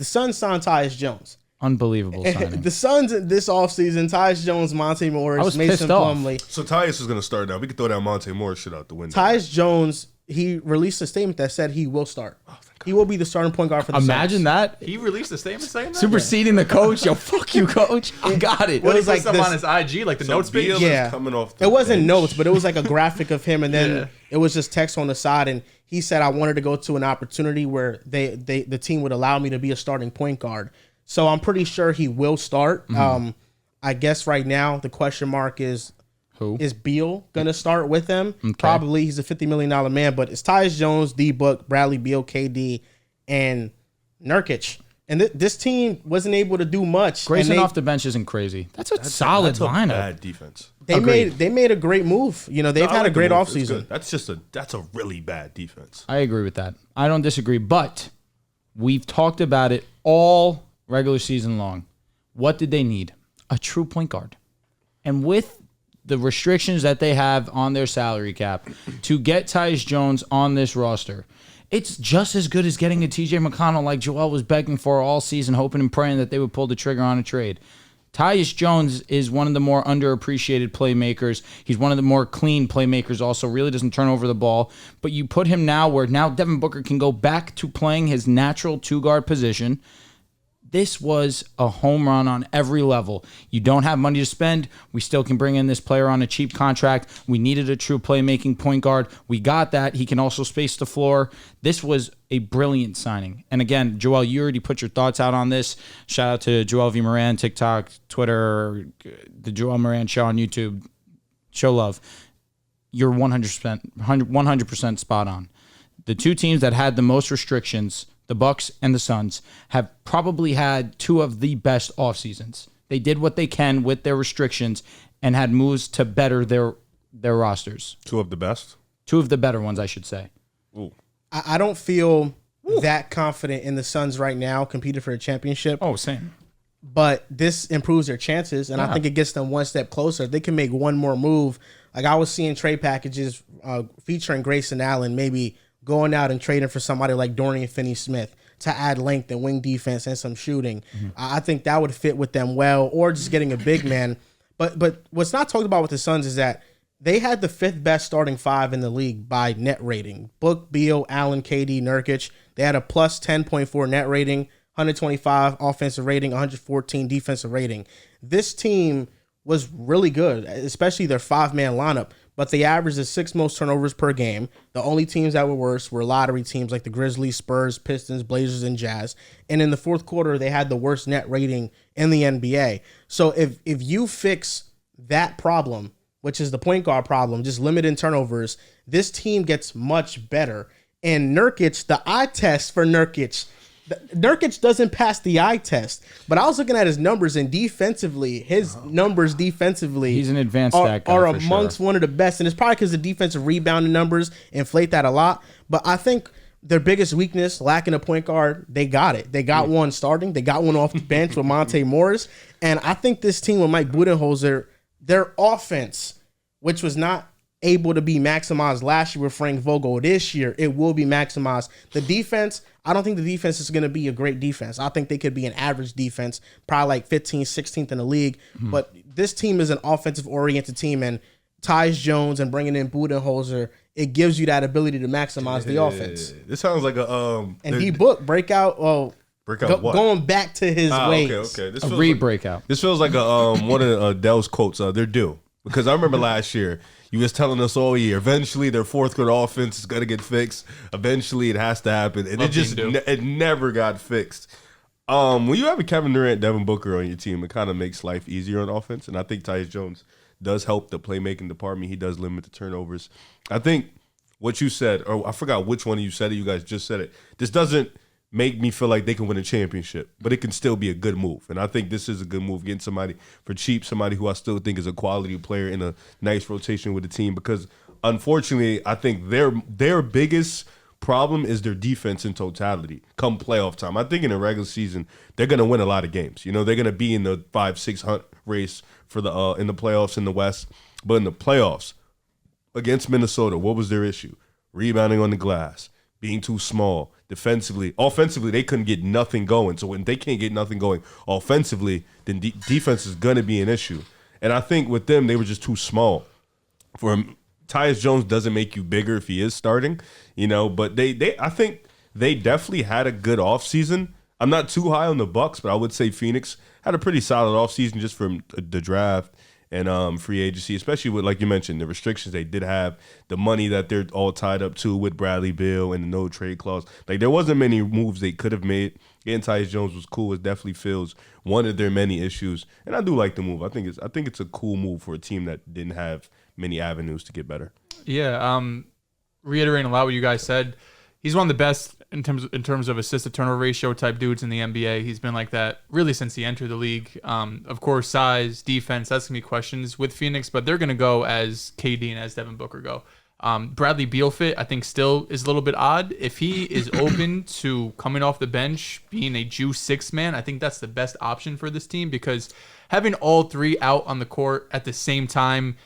the Suns signed Tyus Jones. Unbelievable signing. The Suns this offseason, Tyus Jones, Monte Morris, Mason Plumlee. So Tyus is going to start now. We can throw that Monte Morris shit out the window. Tyus Jones, he released a statement that said he will start. He will be the starting point guard for the Suns. Imagine that. He released a statement saying that? Superseding the coach. Yo, fuck you, coach. I got it. What, It was was like something this- on his IG, like the notes Beal page? is coming off the It wasn't bench. notes, but it was like a graphic of him, and then Yeah. it was just text on the side. And he said, "I wanted to go to an opportunity where the team would allow me to be a starting point guard." So I'm pretty sure he will start. I guess right now the question mark is Who? is Beal gonna start with them? Probably. He's a $50 million man, but it's Tyus Jones, D Book, Bradley Beal, KD, and Nurkic. And this team wasn't able to do much. Grayson and they, off the bench isn't crazy. That's a solid lineup. Bad defense. they made a great move. You know, they've No, I had like a the great move. It's offseason. good. That's a really bad defense. I agree with that. I don't disagree, but we've talked about it all regular season long. What did they need? A true point guard. And with the restrictions that they have on their salary cap, to get Tyus Jones on this roster, it's just as good as getting a TJ McConnell like Joel was begging for all season, hoping and praying that they would pull the trigger on a trade. Tyus Jones is one of the more underappreciated playmakers. He's one of the more clean playmakers also, really doesn't turn over the ball. But you put him now where now Devin Booker can go back to playing his natural two-guard position. This was a home run on every level. You don't have money to spend. We still can bring in this player on a cheap contract. We needed a true playmaking point guard. We got that. He can also space the floor. This was a brilliant signing. And again, Joel, you already put your thoughts out on this. Shout out to Joel V. Moran, TikTok, Twitter, the Joel Moran Show on YouTube. Show love. You're 100% spot on. The two teams that had the most restrictions, the Bucks and the Suns, have probably had two of the best off seasons. They did what they can with their restrictions and had moves to better their rosters. Two of the best. Two of the better ones, I should say. Ooh. I don't feel that confident in the Suns right now competing for a championship. Oh, same. But this improves their chances, and I think it gets them one step closer. If they can make one more move, like I was seeing trade packages featuring Grayson Allen, maybe going out and trading for somebody like Dorian Finney-Smith to add length and wing defense and some shooting. I think that would fit with them well, or just getting a big man. But what's not talked about with the Suns is that they had the fifth best starting five in the league by net rating. Book, Beal, Allen, KD, Nurkic. They had a plus 10.4 net rating, 125 offensive rating, 114 defensive rating. This team was really good, especially their five-man lineup, but they averaged the sixth most turnovers per game. The only teams that were worse were lottery teams like the Grizzlies, Spurs, Pistons, Blazers, and Jazz. And in the fourth quarter, they had the worst net rating in the NBA. So if you fix that problem, which is the point guard problem, just limiting turnovers, this team gets much better. And Nurkic, the eye test for Nurkic doesn't pass the eye test. But I was looking at his numbers, and defensively, he's an advanced stat guy are for amongst sure. one of the best. And it's probably because the defensive rebounding numbers inflate that a lot. But I think their biggest weakness, lacking a point guard, they got it. They got one starting. They got one off the bench with Monte Morris. And I think this team with Mike Budenholzer, their offense, which was not able to be maximized last year with Frank Vogel, this year it will be maximized. The defense, I don't think the defense is going to be a great defense. I think they could be an average defense, probably like 15th, 16th in the league. But this team is an offensive-oriented team, and Tyus Jones and bringing in Budenholzer, it gives you that ability to maximize the offense. This sounds like a And D-Book, breakout what? Going back to his ways. Okay. This A feels re-breakout. This feels like a one of Adele's quotes. They're due, because I remember last year you was telling us all year. Eventually, their fourth quarter offense is gonna get fixed. Eventually, it has to happen, and it never got fixed. When you have a Kevin Durant, Devin Booker on your team, it kind of makes life easier on offense, and I think Tyus Jones does help the playmaking department. He does limit the turnovers. I think what you said, or I forgot which one of you said it. You guys just said it. This doesn't make me feel like they can win a championship, but it can still be a good move. And I think this is a good move, getting somebody for cheap, somebody who I still think is a quality player in a nice rotation with the team, because unfortunately, I think their biggest problem is their defense in totality come playoff time. I think in the regular season, they're going to win a lot of games. You know, they're going to be in the 5-6 race for the in the playoffs in the West. But in the playoffs against Minnesota, what was their issue? Rebounding on the glass, being too small. defensively. Offensively, they couldn't get nothing going. So when they can't get nothing going offensively, then defense is going to be an issue. And I think with them, they were just too small. For him, Tyus Jones doesn't make you bigger if he is starting, but I think they definitely had a good offseason. I'm not too high on the Bucks, but I would say Phoenix had a pretty solid offseason just from the draft and free agency, especially with, like you mentioned, the restrictions they did have, the money that they're all tied up to with Bradley Beal and the no trade clause. Like, there wasn't many moves they could have made. Getting Tyus Jones was cool. It definitely fills one of their many issues, and I do like the move. I think it's a cool move for a team that didn't have many avenues to get better. Yeah, reiterating a lot what you guys said, he's one of the best in terms of assist to turnover ratio type dudes in the NBA. He's been like that really since he entered the league. Of course, size, defense, that's gonna be questions with Phoenix, but they're gonna go as KD and as Devin Booker go. Bradley Beal fit, I think, still is a little bit odd. If he is open to coming off the bench, being a juice six man, I think that's the best option for this team, because having all three out on the court at the same time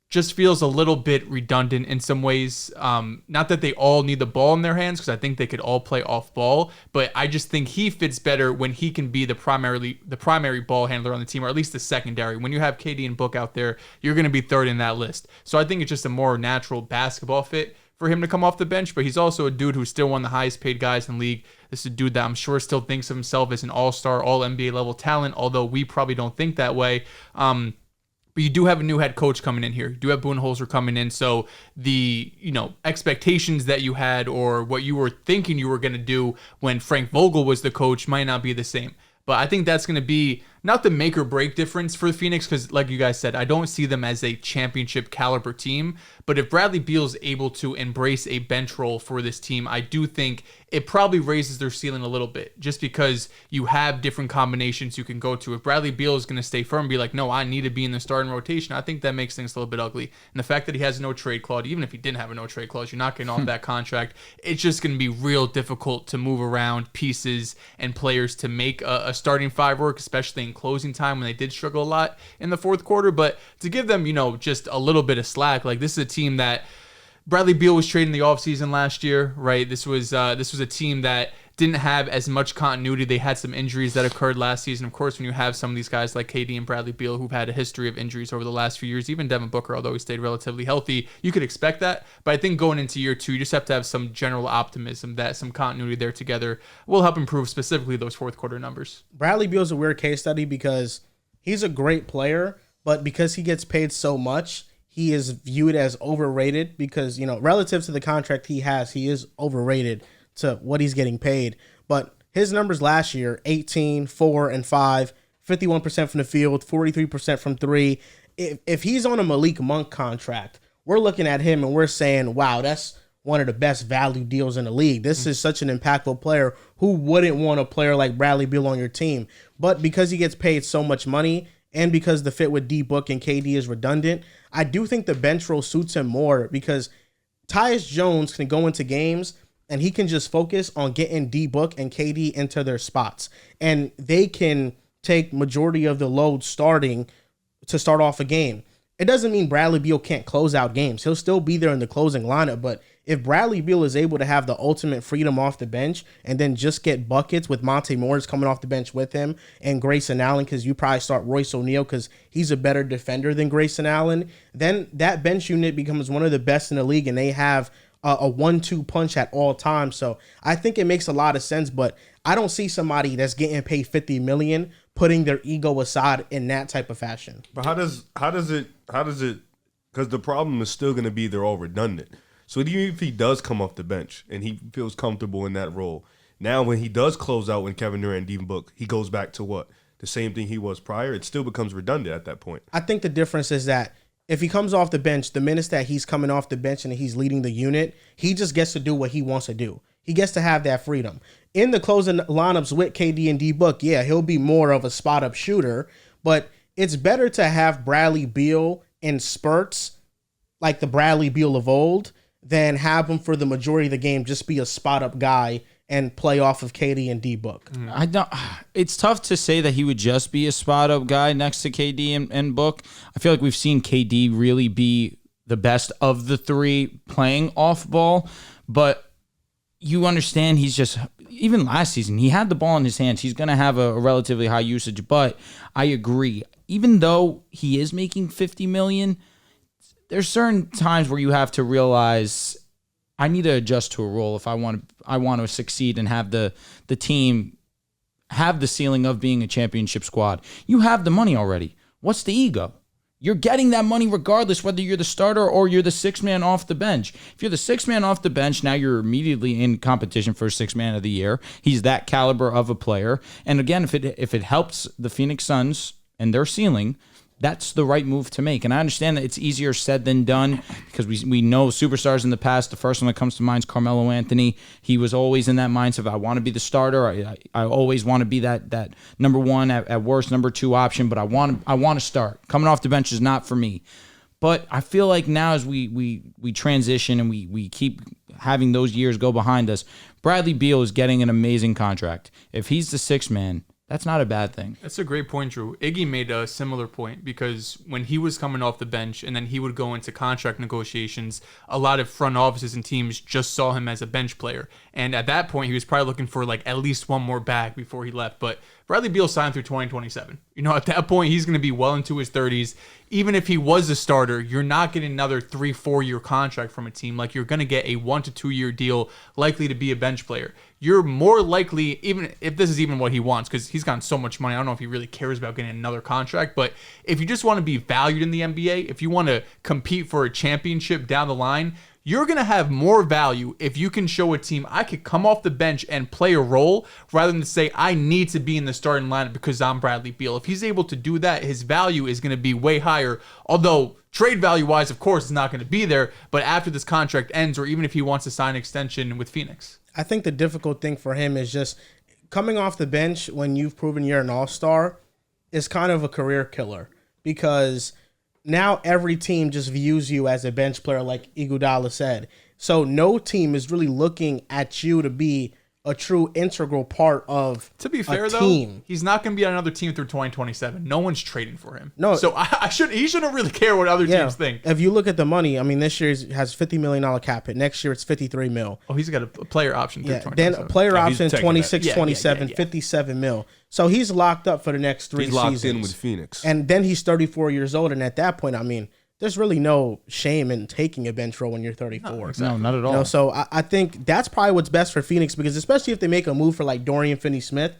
just feels a little bit redundant in some ways. Not that they all need the ball in their hands, because I think they could all play off ball, but I just think he fits better when he can be the primary ball handler on the team, or at least the secondary. When you have KD and Book out there, you're going to be third in that list. So I think it's just a more natural basketball fit for him to come off the bench, but he's also a dude who's still one of the highest paid guys in the league. This is a dude that I'm sure still thinks of himself as an all-star, all-NBA level talent, although we probably don't think that way. But you do have a new head coach coming in here. You do have Budenholzer coming in. So the expectations that you had, or what you were thinking you were going to do when Frank Vogel was the coach, might not be the same. But I think that's going to be not the make or break difference for Phoenix, because like you guys said, I don't see them as a championship caliber team. But if Bradley Beal is able to embrace a bench role for this team, I do think it probably raises their ceiling a little bit, just because you have different combinations you can go to. If Bradley Beal is going to stay firm and be like, no, I need to be in the starting rotation, I think that makes things a little bit ugly. And the fact that he has no trade clause, even if he didn't have a no trade clause, you're not getting off that contract. It's just going to be real difficult to move around pieces and players to make a starting five work, especially in closing time when they did struggle a lot in the fourth quarter. But to give them, just a little bit of slack, like, this is a team that Bradley Beal was traded in the offseason last year, right? This was a team that didn't have as much continuity. They had some injuries that occurred last season. Of course, when you have some of these guys like KD and Bradley Beal who've had a history of injuries over the last few years, even Devin Booker, although he stayed relatively healthy, you could expect that. But I think going into year two, you just have to have some general optimism that some continuity there together will help improve specifically those fourth quarter numbers. Bradley Beal's a weird case study because he's a great player, but because he gets paid so much, he is viewed as overrated because, relative to the contract he has, he is overrated to what he's getting paid. But his numbers last year, 18, 4, and 5, 51% from the field, 43% from three. If he's on a Malik Monk contract, we're looking at him and we're saying, wow, that's one of the best value deals in the league. This is such an impactful player. Who wouldn't want a player like Bradley Beal on your team? But because he gets paid so much money, and because the fit with D-Book and KD is redundant, I do think the bench role suits him more, because Tyus Jones can go into games and he can just focus on getting D-Book and KD into their spots. And they can take majority of the load starting to start off a game. It doesn't mean Bradley Beal can't close out games. He'll still be there in the closing lineup, but if Bradley Beal is able to have the ultimate freedom off the bench and then just get buckets with Monte Morris coming off the bench with him and Grayson Allen, because you probably start Royce O'Neal because he's a better defender than Grayson Allen, then that bench unit becomes one of the best in the league, and they have a 1-2 punch at all times. So I think it makes a lot of sense, but I don't see somebody that's getting paid $50 million putting their ego aside in that type of fashion. But how does it, because the problem is still going to be they're all redundant. So even if he does come off the bench and he feels comfortable in that role, now when he does close out when Kevin Durant and Devin Book, he goes back to what? The same thing he was prior? It still becomes redundant at that point. I think the difference is that if he comes off the bench, the minutes that he's coming off the bench and he's leading the unit, he just gets to do what he wants to do. He gets to have that freedom. In the closing lineups with KD and D-Book, yeah, he'll be more of a spot-up shooter, but it's better to have Bradley Beal in spurts like the Bradley Beal of old than have him for the majority of the game just be a spot-up guy and play off of KD and D-Book. I don't. It's tough to say that he would just be a spot-up guy next to KD and Book. I feel like we've seen KD really be the best of the three playing off ball, but you understand he's just, even last season, he had the ball in his hands. He's going to have a relatively high usage, but I agree. Even though he is making $50 million, there's certain times where you have to realize I need to adjust to a role if I want to succeed and have the team have the ceiling of being a championship squad. You have the money already. What's the ego? You're getting that money regardless whether you're the starter or you're the sixth man off the bench. If you're the sixth man off the bench, now you're immediately in competition for sixth man of the year. He's that caliber of a player. And again, if it helps the Phoenix Suns and their ceiling, that's the right move to make. And I understand that it's easier said than done because we know superstars in the past. The first one that comes to mind is Carmelo Anthony. He was always in that mindset of, I want to be the starter. I always want to be that number one, at worst, number two option, but I want to start. Coming off the bench is not for me. But I feel like now as we transition and we keep having those years go behind us, Bradley Beal is getting an amazing contract. If he's the sixth man, that's not a bad thing. That's a great point, Drew. Iggy made a similar point because when he was coming off the bench and then he would go into contract negotiations, a lot of front offices and teams just saw him as a bench player. And at that point, he was probably looking for like at least one more bag before he left. But Bradley Beal signed through 2027. At that point, he's going to be well into his 30s. Even if he was a starter, you're not getting another 3-4 year contract from a team. Like, you're going to get a 1 to 2 year deal, likely to be a bench player. You're more likely, even if this is even what he wants, because he's gotten so much money, I don't know if he really cares about getting another contract, but if you just want to be valued in the NBA, if you want to compete for a championship down the line, you're going to have more value if you can show a team I could come off the bench and play a role rather than say I need to be in the starting lineup because I'm Bradley Beal. If he's able to do that, his value is going to be way higher, although trade value-wise, of course, it's not going to be there, but after this contract ends or even if he wants to sign an extension with Phoenix. I think the difficult thing for him is just coming off the bench when you've proven you're an all-star is kind of a career killer because now every team just views you as a bench player, like Iguodala said. So no team is really looking at you to be a true integral part of to be fair, a team. Though, he's not going to be on another team through 2027. No one's trading for him. No, so he shouldn't really care what other teams think. If you look at the money, I mean, this year has $50 million cap hit. Next year it's $53 million. Oh, he's got a player option. Yeah, then a player option 26, 27, 57 mil. So he's locked up for the next 3 seasons. He's locked in with Phoenix. And then he's 34 years old, and at that point, I mean, there's really no shame in taking a bench role when you're 34. No, exactly. No, not at all. So I think that's probably what's best for Phoenix because especially if they make a move for like Dorian Finney-Smith,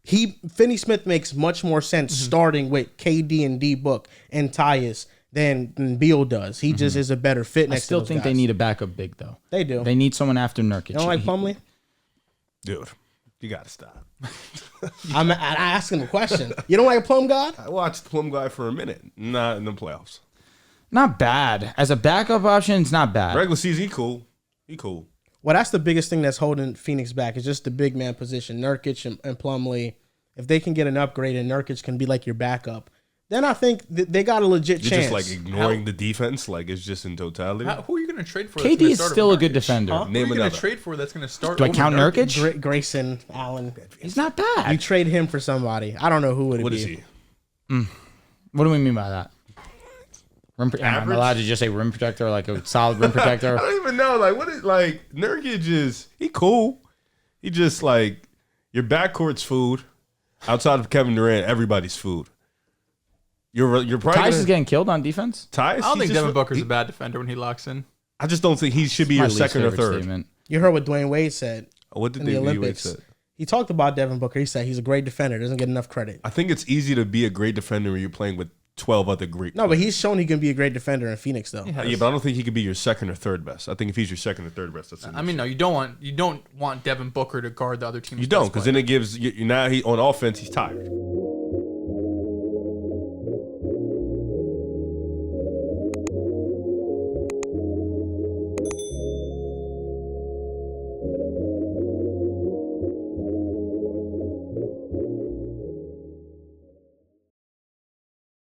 Finney-Smith makes much more sense starting with KD and D Book and Tyus than Beal does. He just is a better fit next to those I still think guys. they need a backup big, though. They do. They need someone after Nurkic. You don't like Plumlee? Dude, you got to stop. I'm asking a question. You don't like a Plum God? I watched Plum Guy for a minute. Not in the playoffs. Not bad. As a backup option, it's not bad. Regular season, he cool. Well, that's the biggest thing that's holding Phoenix back is just the big man position. Nurkic and Plumlee, if they can get an upgrade and Nurkic can be like your backup, then I think they got a legit You're chance. just like ignoring the defense, like it's just in totality. Who are you going to trade for? KD is still a good defender. Who are Name you going another. to trade for that's going to start? Do I over count Nurkic? Grayson Allen. He's not You bad. trade him for somebody. I don't know who would it What be. is he? What do we mean by that? I'm allowed to just say rim protector, like a solid rim protector. I don't even know. Like, what is like Nurkic is? He cool. He just like your backcourt's food. Outside of Kevin Durant, everybody's food. You're probably Tyus is getting killed on defense. Tyus. I don't think just- Devin Booker's a bad defender when he locks in. I just don't think he should be My your least second or favorite third. statement. You heard what Dwayne Wade said What did in the they Olympics. say? He talked about Devin Booker. He said he's a great defender. Doesn't get enough credit. I think it's easy to be a great defender when you're playing with 12 other great. No, but he's shown he can be a great defender in Phoenix, though. Yeah, but I don't think he could be your second or third best. I think if he's your second or third best, that's an I mean, no, you don't want Devin Booker to guard the other team's you don't best because player. then it gives you now he on offense he's tired.